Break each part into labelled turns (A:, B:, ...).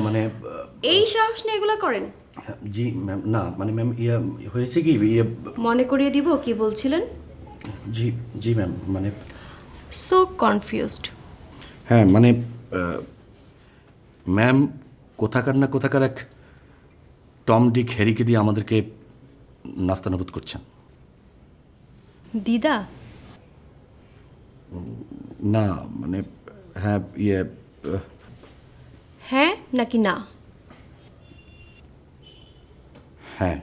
A: মানে
B: এই সাহস নিয়ে এগুলো করেন?
A: জি ম্যাম, না মানে ম্যাম হয়েছে কি
B: মনে করিয়ে দিব কি বলছিলেন?
A: জি জি ম্যাম, মানে
B: সো কনফিউজড।
A: হ্যাঁ মানে ম্যাম কোথাকার না কোথাকার এক টম ডিক হ্যারিকে দিয়ে আমাদেরকে নাস্তানাবুদ করছেন।
B: দিদা?
A: না মানে হ্যাঁ
B: হ্যাঁ নাকি না?
A: হ্যাঁ।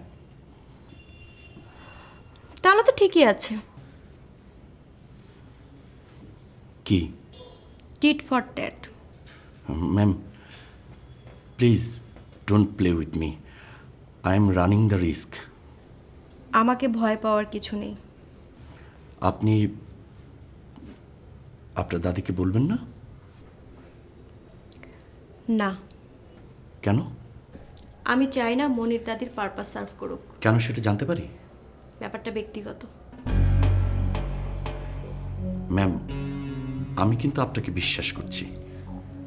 B: তাহলে তো ঠিকই আছে।
A: কি?
B: Tit for tat.
A: Ma'am please don't play with me, I am running the risk.
B: আমাকে ভয় পাওয়ার কিছু নেই।
A: আপনি আপনার দাদিকে বলবেন না?
B: না।
A: কেন?
B: আমি চাই না মনির দাদির পারপাস সার্ভ করুক।
A: কেন সেটা জানতে পারি?
B: ব্যাপারটা ব্যক্তিগত।
A: ম্যাম আমি কিন্তু আপনাকে বিশ্বাস করছি।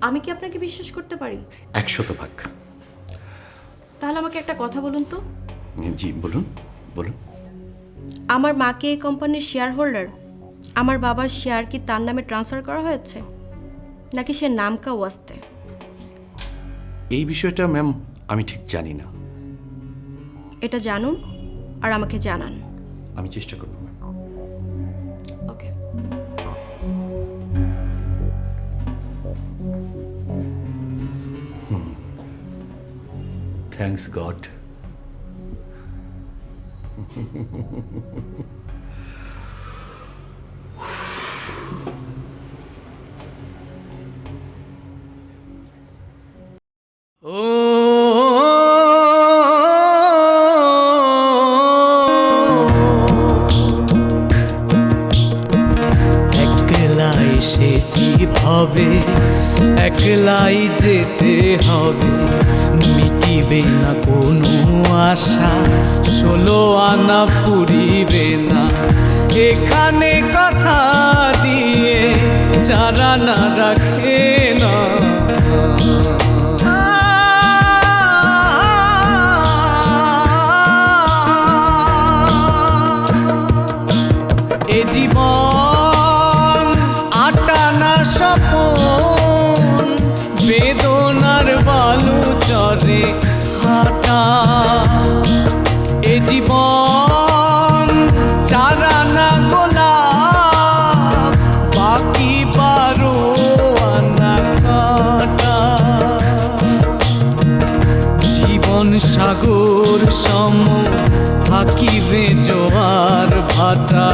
B: আমি কি আপনাকে বিশ্বাস করতে পারি?
A: 100%।
B: তাহলে আমাকে একটা কথা বলুন তো।
A: জি বলুন বলুন।
B: আমার মাকে এই কোম্পানির শেয়ার হোল্ডার, আমার বাবার শেয়ার কি তার নামে ট্রান্সফার করা হয়েছে, নাকি সে নামকা ওয়াস্তে?
A: এই বিষয়টা ম্যাম আমি ঠিক জানি না।
B: এটা জানুন আর আমাকে জানান।
A: আমি চেষ্টা করব ম্যাম।
B: ওকে।
A: Thanks god.
C: একলা এসেছি ভবে, একলাই যেতে হবে, মিটিবে না কোনো আশা, 16 আনা পুরিবে না, এখানে কথা দিয়ে যারা না রাখে না। এ জীবন আটানা স্বপন, বেদনার বালু চরে হাঁটা। এ জীবন চারানা গোলাপ, বাকি 12 আনা কাটা। জীবন সাগর সম থাকিবে জোয়ার ভাটা,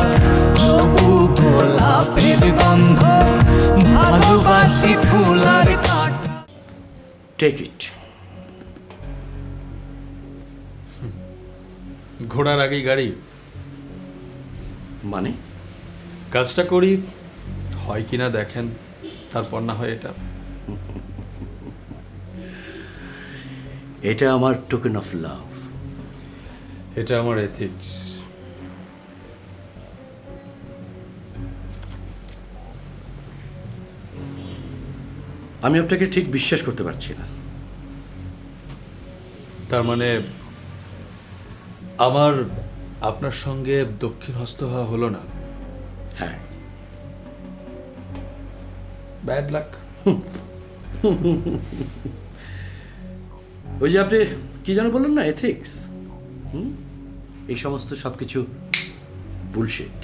C: তবু গোলাপের গন্ধ ভালোবাসি ফুলার কাটা।
A: Take it.
D: ঘোড়ার আগেই গাড়ি,
A: মানে
D: কাজটা করি হয় কিনা দেখেন, তারপর না হয় এটা।
A: এটা আমার টোকেন অফ লাভ।
D: এটা আমার এথিক্স।
A: আমি আপনাকে ঠিক বিশ্বাস করতে পারছি না।
D: তার মানে আমার আপনার সঙ্গে দক্ষিণ হস্ত হওয়া হলো না?
A: হ্যাঁ।
D: Bad luck.
A: ওই যে আপনি কি যেন বললেন না, এথিক্স। এই সমস্ত সব কিছু বুলশিট।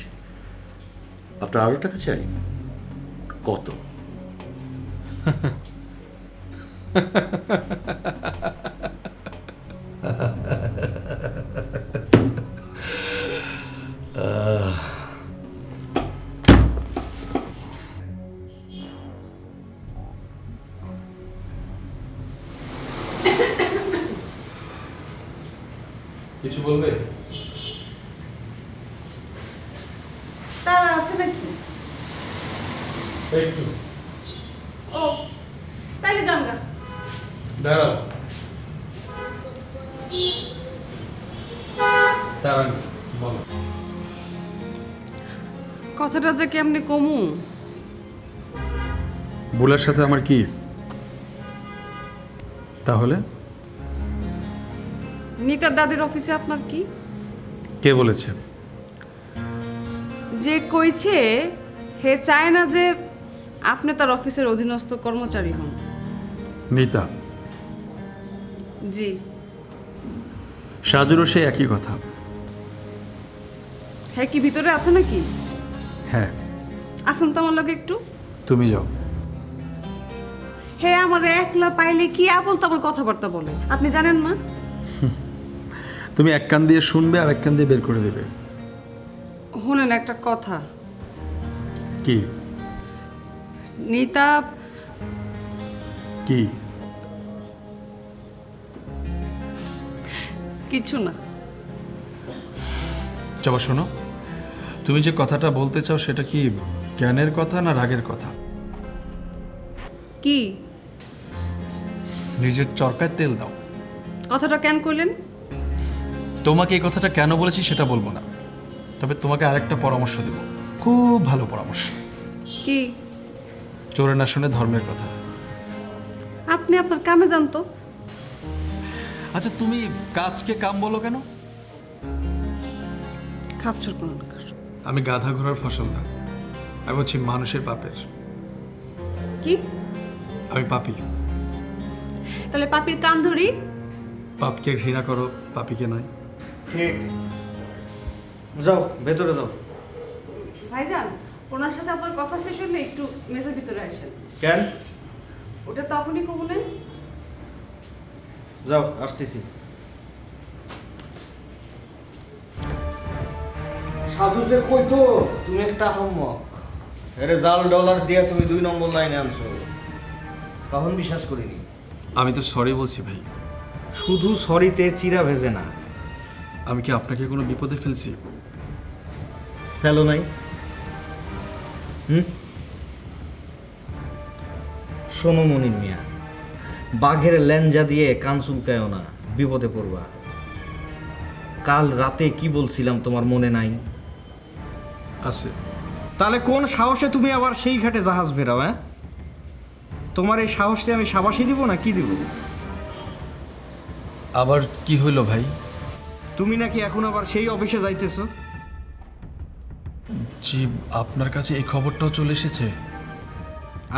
A: আপনার আরো টাকা চাই? কত?
D: কিছু বলবে?
B: তারা আছে নাকি?
D: একটু
B: ও তাইলে জানগা।
D: দাঁড়াও, দাঁড়ান, বলো।
E: কথাটা যে কেমনে কমু?
D: বুলার সাথে আমার কি? তাহলে
E: নিতার দাদির অফিসে আপনার কি?
D: কে বলেছে?
E: যে কইছে হে চায় না যে আপনি তার অফিসের অধীনস্থ কর্মচারী হন।
D: নিতা।
E: জি।
D: সাজুরও সে একই কথা।
E: হ্যাঁ, কি ভিতরে আছে নাকি?
D: হ্যাঁ।
E: আসেন তো আমার লগে একটু।
D: তুমি যাও।
E: হে আমার একলা পাইলে কি আবল তাবল কথাবার্তা বলে, আপনি জানেন না?
D: তুমি এক কান দিয়ে শুনবে আর এক কান দিয়ে বের করে দেবে।
E: শুনেন একটা কথা,
D: কি?
E: নিতা
D: কি?
E: কিছু না।
D: চলো শোনো, তুমি যে কথাটা বলতে চাও সেটা কি জ্ঞানের কথা না রাগের কথা?
E: কি
D: নিজের চরকায় তেল দাও।
E: কথাটা কেন কইলেন?
D: তোমাকে এই কথাটা কেন বলেছি সেটা বলবো না, তবে তোমাকে আরেকটা পরামর্শ দেব, খুব ভালো পরামর্শ।
E: কি?
D: চোরে না শুনে ধর্মের কথা।
E: আপনি আপনার কামে জানতো।
D: আচ্ছা, তুমি কাজকে কাম বলো কেন?
E: খাচ্ছর কোন?
D: আমি গাধা ঘোড়ার ফসল না, আমি হচ্ছি মানুষের পাপের।
E: কি?
D: আমি পাপী।
E: তাহলে পাপির কান ধরি?
D: পাপকে ঘৃণা করো, পাপীকে নয়।
F: ঠিক, যাও ভেতরে যাও।
E: ভাইজান, ওনার সাথে আপনার কথা শেষ হলে একটু মেসের ভিতরে আসেন।
F: কেন?
E: ওটা তখনই কবলেন।
F: যাও, আসতেছি। সাজু যে কইতো তুমি একটা হাম্মক, এরে জাল ডলার দিয়ে তুমি 2 নম্বর লাইনে আনছো, তখন বিশ্বাস করিনি।
D: আমি তো সরি বলছি ভাই।
F: শুধু সরিতে চিরা ভেজে না।
D: আমি কি আপনাকে কোনো বিপদে ফেলছি?
F: ফেলো নাই। শোনো মনির মিয়া, বাঘের ল্যাঞ্জা দিয়ে কান চুলকায়ও না, বিপদে পড়বা। কাল রাতে কি বলছিলাম তোমার মনে নাই?
D: আছে।
F: তাহলে কোন সাহসে তুমি আবার সেই ঘাটে জাহাজ ফেরাও? হ্যাঁ, তোমার এই সাহসে আমি সাবাসী দিব না কি দিব?
D: আবার কি হইলো ভাই?
F: তুমি নাকি এখন আবার সেই অফিসে যাইতেছো?
D: জি, আপনার কাছে এই খবরটাও চলে এসেছে?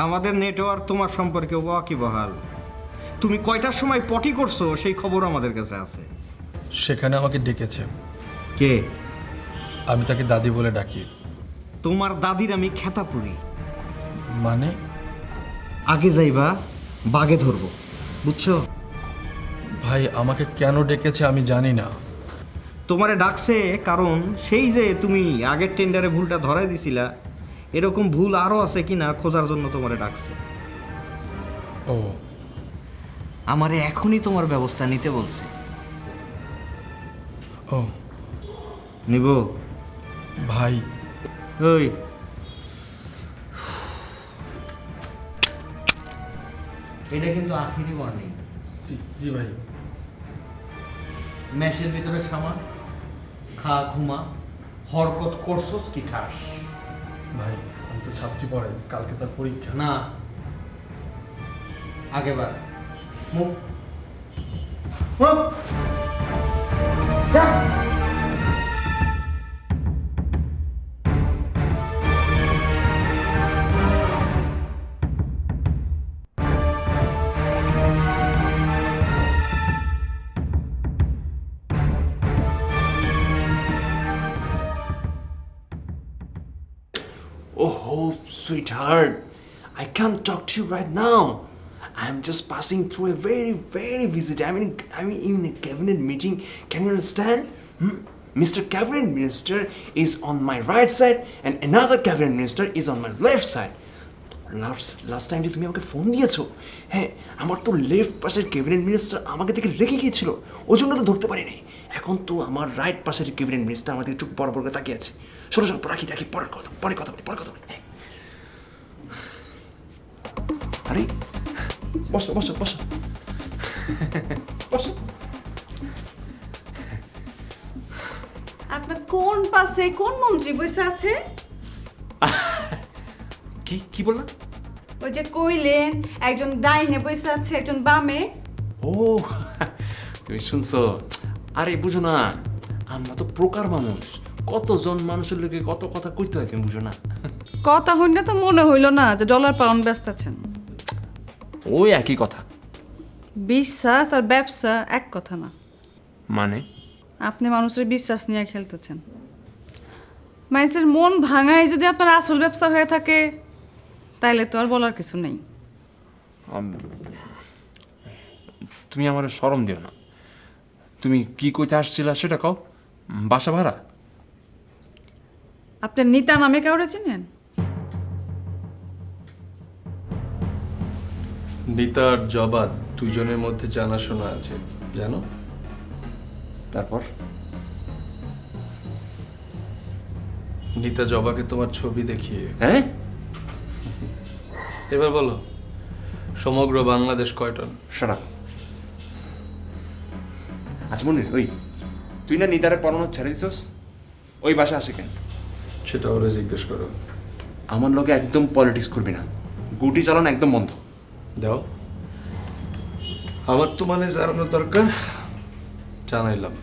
F: আমাদের নেটওয়ার্ক তোমার সম্পর্কে ওয়াকিবহাল। তুমি কয়টার সময় পটি করছো সেই খবর আমাদের কাছে আছে।
D: সেখানে আমাকে ডেকেছে।
F: কে?
D: আমি তাকে দাদি বলে ডাকি।
F: তোমার দাদির আমি খেতা পুরি।
D: মানে?
F: আগে যাইবা, বাগে ধরবো, বুঝছো?
D: ভাই, আমাকে কেন ডেকেছে আমি জানি না।
F: তোমারে ডাকছে কারণ সেই যে তুমি আগের টেন্ডারে ভুলটা ধরাই দিছিলা, এরকম ভুল আরও আছে কিনা খোঁজার জন্য তোমারে ডাকছে।
D: ও,
F: আমারে এখনই তোমার ব্যবস্থা নিতে বলছে।
D: ও
F: নিব?
D: ভাই,
F: ওই এটা কিন্তু আখিরি ওয়ার্নিং।
D: জি জি ভাই।
F: ম্যাশের ভিতরে সামা, খা ঘুমা, হরকত করছস কি ঠাস?
D: ভাই, আমি তো ছাত্রী পড়াই, কালকে তার পরীক্ষা।
F: না, আগে বার মুখ মুখ যা।
G: Oh, sweetheart, I can't talk to you right now. I'm just passing through a very, very busy day. I'm in a cabinet meeting. Can you understand? Mr. Cabinet Minister is on my right side and another cabinet minister is on my left side. Last time যে তুমি আমাকে phone দিয়েছো, হ্যাঁ, আমার তো left পাশের cabinet minister আমাকে দেখে রেগে গিয়েছিল, ওই জন্য তো ধরতে পারিনি। এখন তো আমার রাইট পাশের ক্যাবিনেট মিনিস্টার আমাদের একটু বড় বড় করে তাকিয়ে আছে। শোনো শোনো, রাখি পরে কথা বলি। হ্যাঁ, আরে বসো বসো বসো বসো।
E: আপনার কোন পাশে কোন মন্ত্রী বসে আছে?
G: কি বললা?
E: ওই যে কইলেন একজন ডাইনে বসে আছে একজন বামে।
G: ও তুমি শুনছো? আরে বুঝো না, আমরা তো প্রকার মানুষ, কতজন মানুষের লোকে কত কথা কইতে হয়, তুমি বুঝো না?
E: কথা হইলে তো মনে হইল না যে ডলার পাউন্ড ব্যস্ত আছেন।
G: ওই একই কথা।
E: বিশ্বাস আর ব্যবসা এক কথা না।
G: মানে
E: আপনি মানুষের বিশ্বাস নিয়ে খেলতেছেন। মানুষের মন ভাঙায় যদি আপনার আসল ব্যবসা হয়ে থাকে, তাইলে তো আর বলার কিছু নেই।
G: তুমি আমার শরম দিও না। তুমি কি কইতে আসছিলা সেটা কও। বাসা ভাড়া?
E: আপনার নিতা নামে কাউরে চিনেন?
D: নিতা আর জবা দুজনের মধ্যে জানাশোনা আছে, জানো?
G: তারপর
D: নিতা জবাকে তোমার ছবি দেখিয়ে,
G: হ্যাঁ,
D: এবার বলো সমগ্র বাংলাদেশ কয় টন?
G: সারা। আচ্ছা মনির, ওই তুই না নিদারে পড়ানো ছেড়ে দিছস, ওই বাসা আসে কেন?
D: সেটা ওরা জিজ্ঞেস করো।
G: আমার লোকে একদম পলিটিক্স করবি না, গুটি চালানো একদম বন্ধ।
D: দাও, আমার তো মানে জানানোর দরকার, জানাইলাম,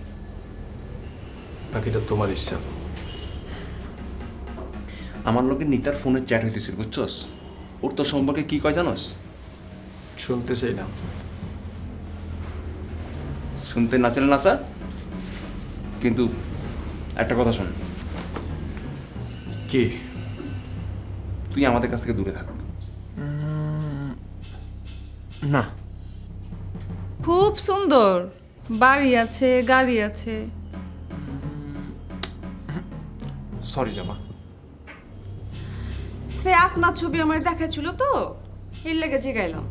D: বাকিটা তোমার ইচ্ছা।
G: আমার লোকে নিতার ফোনে চ্যাট হইতেছিল, বুঝছস? ওর তোর সম্পর্কে কি কয় জানোস?
D: শুনতে চাই না।
G: শুনতে নাচলে নাচা, কিন্তু একটা কথা শোন,
D: কি?
G: তুই আমাদের কাছ থেকে দূরে থাক। না,
E: খুব সুন্দর বাড়ি আছে, গাড়ি আছে।
G: সরি জামা।
E: সে আপনার ছবি আমার দেখাচ্ছিল তো, এর লেগে জিগাইলাম।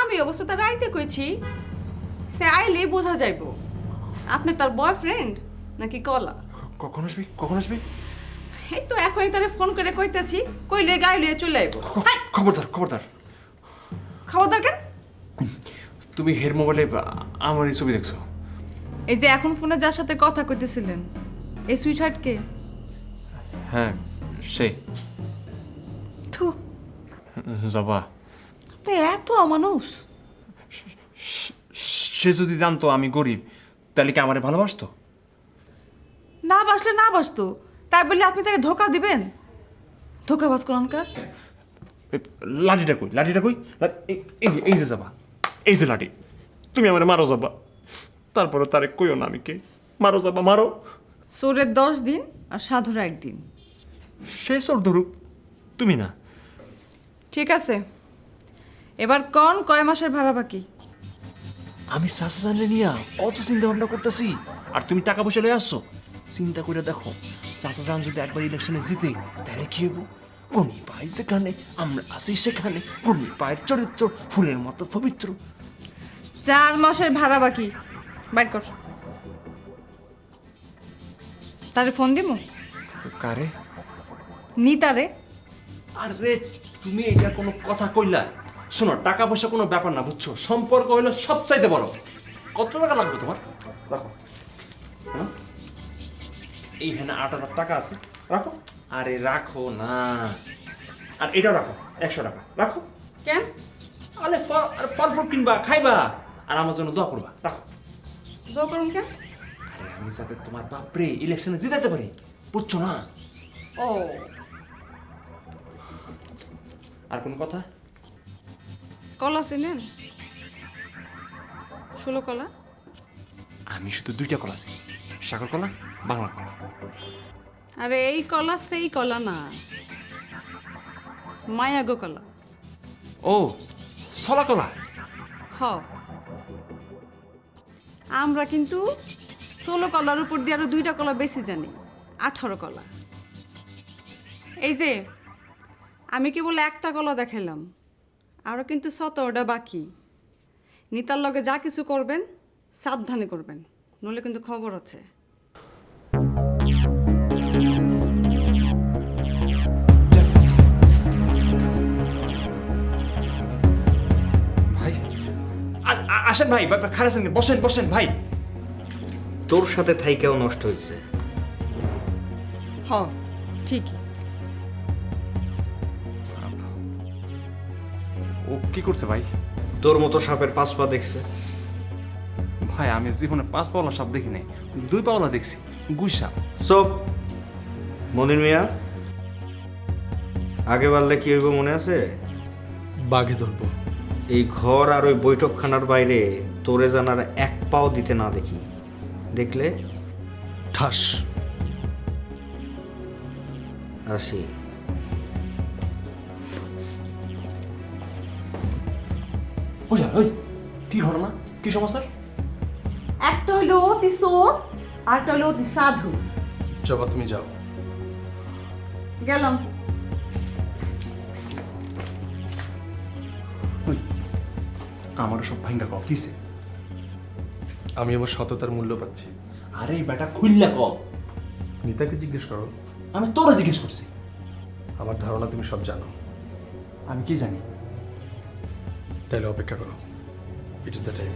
E: আমি অবশ্য তার রাইতে কইছি, সে আইলে বোঝা যাইব আপনি তার বয়ফ্রেন্ড নাকি কলা।
G: কখন আসবি, কখন আসবি?
E: এই তো এখনই তারে ফোন করে কইতেছি, কইলে গাই লইয়ে চলে আইব।
G: খবরদার, খবরদার।
E: খবরদার কেন?
G: তুমি হের মোবাইলে আমার এই ছবি দেখছো?
E: এই যে এখন ফোনে যার সাথে কথা কইতেছিলেন, এই সুইটহার্ট কে?
G: হ্যাঁ, সে।
E: থু,
G: জবা,
E: আপনি এত অমানুষ।
G: সে যদি জানতো আমি গরিব, তাহলে কি আমারে ভালোবাসতো?
E: না বাসলে না বাসতো, তাই বলে আপনি তাকে ধোকা দিবেন? ধোকাবাজ কোনকার।
G: লাঠিটা কই, লাঠিটা কই? এই যে যাবা, এই যে লাঠি, তুমি আমার মারো যাবা। তারপরে তারে কইও না আমি কে, মারো যাবা, মারো।
E: চোরের 10 দিন আর সাধুর 1 দিন।
G: সে চোর ধরুক, তুমি না।
E: ঠিক আছে, এবার কোন কয় মাসের ভাড়া বাকি?
G: আমি চাচা জানলে নিয়া কত চিন্তা ভাবনা করতেছি, আর তুমি টাকা পয়সা লয়ে আসছো। চিন্তা করে দেখো, চাচা জান যদি একবার ইলেকশনে জিতে, তাহলে কি হবো? গনি পাই যেখানে, আমরা আছি সেখানে। গনি পায়ের চরিত্র ফুলের মতো পবিত্র।
E: 4 মাসের ভাড়া বাকি, বাইর কর। তারে ফোন দিমু?
G: কারে?
E: নিতারে।
G: আরে তুমি এটা কোনো কথা কইলা? শোনো, টাকা পয়সা কোনো ব্যাপার না, বুঝছো? সম্পর্ক হইলো সবচাইতে বড়। কত টাকা লাগবে তোমার? রাখো। হ্যাঁ, এইখানে 8,000 টাকা আছে, রাখো। আরে রাখো না, আর এটাও রাখো, 100 টাকা রাখো।
E: কেন?
G: আরে ফল ফল কিনবা, খাইবা, আর আমার জন্য দোয়া করবা, রাখো।
E: দোয়া করুন কেন?
G: আরে আমি যাতে তোমার বাপরে ইলেকশনে জিতাতে পারি, বুঝছো না?
E: ও,
G: আর কোন কথা?
E: কলা চিনেন? 16 কলা।
G: আমি শুধু 2টা কলা আছি, সাগর কলা, বাংলা কলা।
E: আরে এই কলা সেই কলা না, মায়াগো কলা।
G: ও, ছলা কলা।
E: হ, আমরা কিন্তু 16 কলার উপর দিয়ে আরো 2টা কলা বেশি জানি, 18 কলা। এই যে আমি কেবল একটা কলা দেখাইলাম, আরও কিন্তু 17টা বাকি। নিতার লগে যা কিছু করবেন সাবধানে করবেন, নইলে কিন্তু খবর আছে।
G: ভাই, আসেন ভাই, খারাপ বসেন, বসেন ভাই।
F: তোর সাথে থাইকেও নষ্ট হয়েছে।
E: হ, ঠিকই।
G: ও কি করছে ভাই?
F: তোর মতো সাপের 5 পা দেখছে?
G: ভাই আমি জীবনে 5 পাওলা সাপ দেখি নাই, 2 পাওলা দেখছি, গুই সাপ।
F: সব মনির মিয়া, আগে বাড়লে কি হইব মনে আছে?
D: বাঘে ধরবো।
F: এই ঘর আর ওই বৈঠকখানার বাইরে তোরে জানার 1 পাও দিতে না দেখি, দেখলে
D: ঠাস।
F: আসি।
G: ওই কি ঘটনা, কি সমস্যা?
E: একটা হলো অতি চোর, আরটা হলো অতি সাধু।
D: জবা তুমি যাও।
E: গেলাম।
G: আমার সব ভাঙ্গা ক কিসে?
D: আমি আমার সততার মূল্য পাচ্ছি।
G: আরে বেটা খুললা ক।
D: নিতাকে জিজ্ঞেস করো।
G: আমি তোরা জিজ্ঞেস করছি।
D: আমার ধারণা তুমি সব জানো।
G: আমি কি জানি?
D: তাহলে অপেক্ষা করো। It is the time.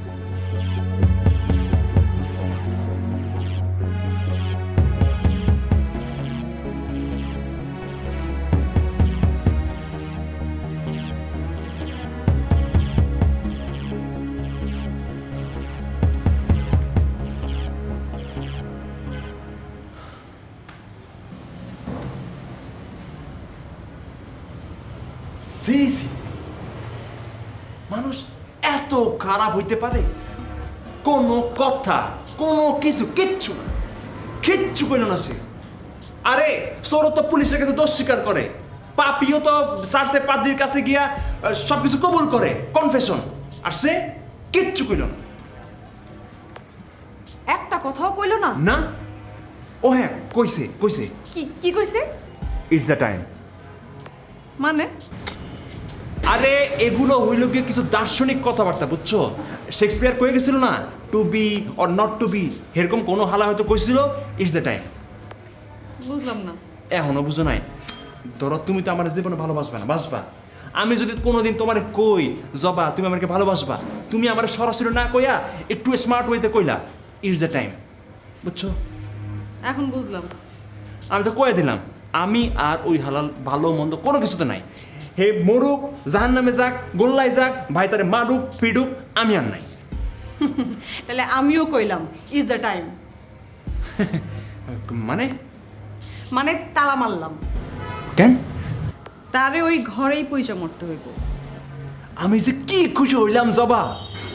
G: মানুষ এত খারাপ হইতে পারে? কোনো কথা, কোনো কিছু, কিচ্ছু কইল না সে। আরে সৌরভ তো পুলিশের কাছে দোষ স্বীকার করে, পাপিও তো চার্চে পাদ্রির কাছে গিয়া সবকিছু কবুল করে, কনফেশন। আর সে কিচ্ছু কইল না।
E: একটা কথাও কইলো না?
G: না, ও হ্যাঁ কইছে।
E: কি কইছে?
G: It's the time.
E: মানে?
G: আরে এগুলো হইল গিয়ে কিছু দার্শনিক কথাবার্তা, বুঝছো? শেক্সপিয়ার কয়ে গেছিল না, to be or not to be, এরকম কোনো হালা হয়তো কইছিল ইটস দ্য টাইম।
E: বুঝলাম না।
G: এখনো বুঝো নাই? ধরো তুমি তো আমার জীবনে ভালোবাসবা না, বাসবা। আমি যদি কোনোদিন তোমার কই জবা তুমি আমাকে ভালোবাসবা, তুমি আমার সরাসরি না কইয়া একটু স্মার্ট ওয়েতে কইলা ইটস দ্য টাইম, বুঝছো?
E: এখন বুঝলাম।
G: আমি তো কয়ে দিলাম আমি আর ওই হালাল ভালো মন্দ কোনো কিছুতে নাই। হে মরুক, জাহান নামে যাক, গোল্লায় যাক, ভাই তারে মারুক পিডুক, আমি আর নাই।
E: তাহলে আমিও কইলাম ইজ দ্য টাইম। মানে তালা মারলাম।
G: কেন?
E: তারে ওই ঘরেই পয়সা মরতে হইব।
G: আমি যে কি খুশি হইলাম জবা,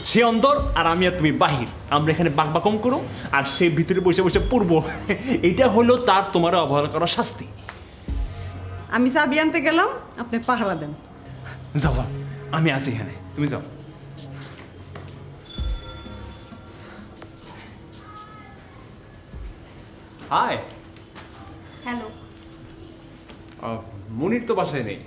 G: সে অন্তর আর আমি আর তুমি বাহির, আমরা এখানে বাকবাকম করো আর সে ভিতরে বসে বসে পড়বো। এটা হলো তার তোমার অবহেলা করার শাস্তি।
E: আমি চাবি আনতে গেলাম, আপনি পাহারা দেন।
G: যাও যাও, আমি আছি এখানে, তুমি যাও। হাই।
B: হ্যালো।
G: মনির তো বাসায় নেই।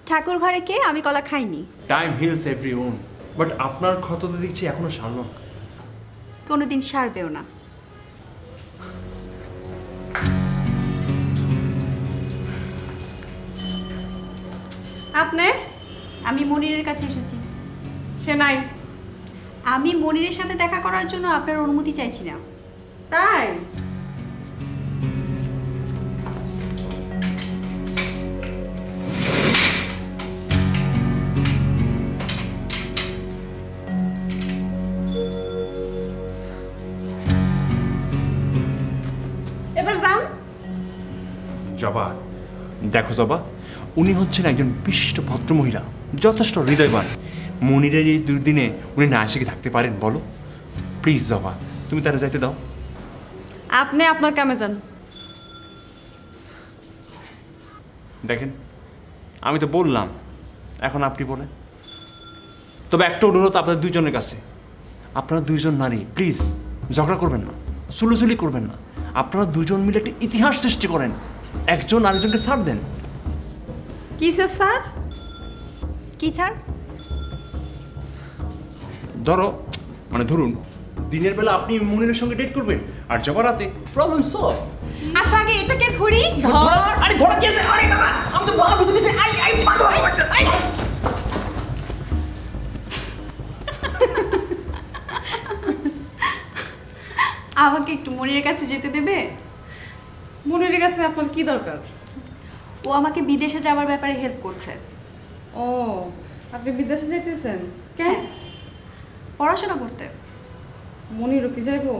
B: ঠাকুর ঘরে কে? আমি কলা খাইনি।
G: Time heals everyone, but আপনার ক্ষত তো দেখছি এখনো সারল না।
B: কোনোদিন সারবেও না।
E: আপনি?
B: আমি মনিরের কাছে এসেছি।
E: সে নাই।
B: আমি মনিরের সাথে দেখা করার জন্য আপনার অনুমতি চাইছি না।
E: তাই? এবার যান।
G: জবা, দেখো জবা, উনি হচ্ছেন একজন বিশিষ্ট ভদ্রমহিলা, যথেষ্ট হৃদয়বান। মনিরের এই দুর্দিনে উনি না এসে কি থাকতে পারেন বলো? প্লিজ জবা, তুমি তারা যাইতে দাও।
E: আপনি আপনার কামে যান।
G: দেখেন, আমি তো বললাম, এখন আপনি বলেন। তবে একটা অনুরোধ আপনাদের দুইজনের কাছে, আপনারা দুইজন নারী প্লিজ ঝগড়া করবেন না, সুলুচুলি করবেন না। আপনারা দুজন মিলে একটা ইতিহাস সৃষ্টি করেন, একজন আরেকজনকে ছাড় দেন।
E: কিসের স্যার?
B: কি ছাড়?
G: ধরুন দিনের বেলা আপনি মনিরের সঙ্গে ডেট করবেন আর জবা রাতে, প্রবলেম সলভ।
B: আসো আগে এটাকে ধরি।
G: আরে ধরা কি আছে? আরে বাবা, আমি তো বলা বুঝে দিয়েছি।
B: আমাকে একটু মনিরের কাছে যেতে দেবে?
E: মনিরের কাছে আপনার কি দরকার?
B: ও আমাকে বিদেশে যাওয়ার ব্যাপারে হেল্প করছে।
E: ও, আপনি বিদেশে যেতেছেন? কেন
H: পড়াশোনা করতে।
E: মনিরও কি যাইবো?